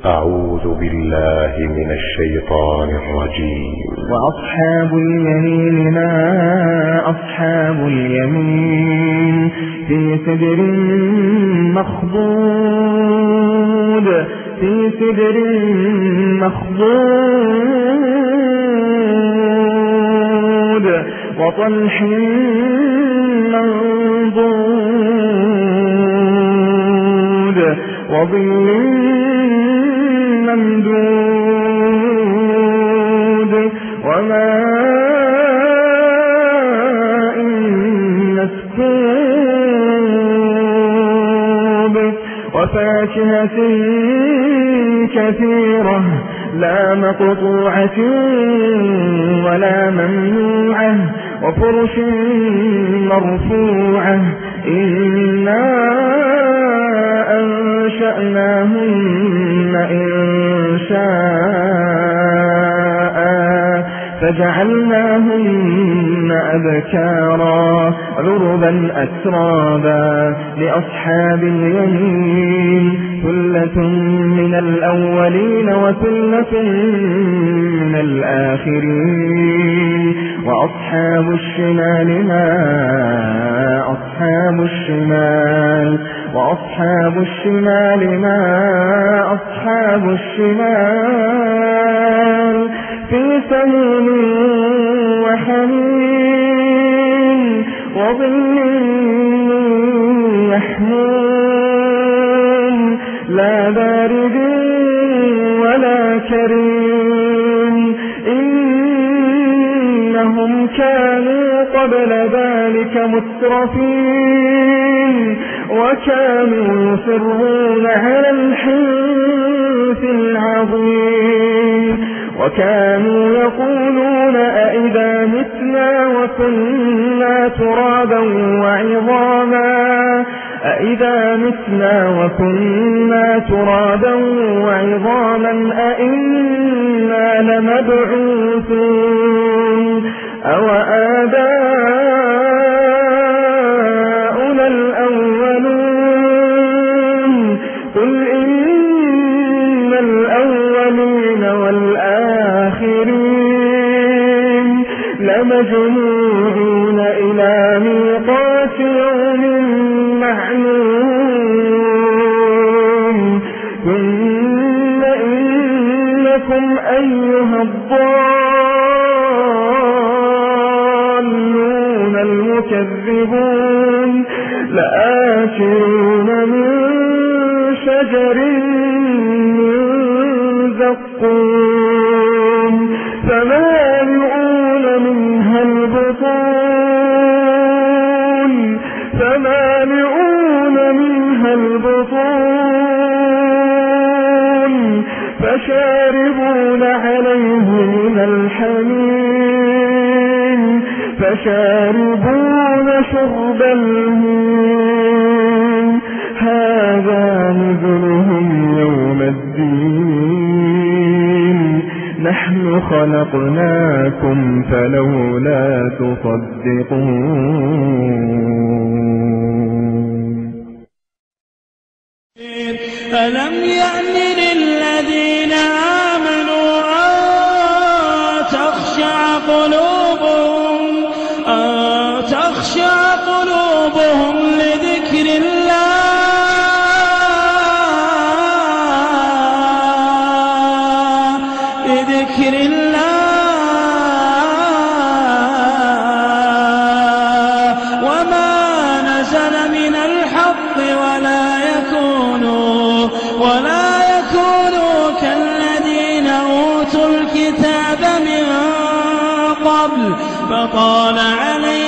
أعوذ بالله من الشيطان الرجيم. وأصحاب اليمين ما أصحاب اليمين في سدر مخضود في سدر مخضود وطلح منضود وظل ممدود وماء مسكوب وفاكهة كثيرة لا مقطوعة ولا ممنوعة وفرش مرفوعة إنا أنشأناهن إنشاء فجعلناهن أبكارا عربا أترابا لأصحاب اليمين ثلة من الأولين وثلة من الآخرين وأصحاب الشمال ما أصحاب الشمال وأصحاب الشمال ما أصحاب الشمال في سموم وحميم وظل يحموم لا بارد ولا كريم إنهم كانوا قبل ذلك مترفين وكانوا يصرون على الحنث العظيم وكانوا يقولون أئذا متنا وكنا ترابا وعظاما أئذا متنا وكنا ترابا وعظاما أئنا لمبعوثون أو آباؤنا الأولون قل إن الأولين والآخرين لمجموعون إلى ميقات يوم معلوم ثم إنكم أيها الضالون المكذبون لآكلون من شجر من زقوم فمالئون منها البطون فشاربون عليه من الحميم فشاربون شرب الهيم هذا نزلهم يوم الدين نحن خلقناكم فلولا تصدقون ألم يأن للذين آمنوا أن تخشع قلوبهم لذكر الله وما نزل من الحق ولا يكونوا كالذين أوتوا الكتاب من قبل فطال عليهم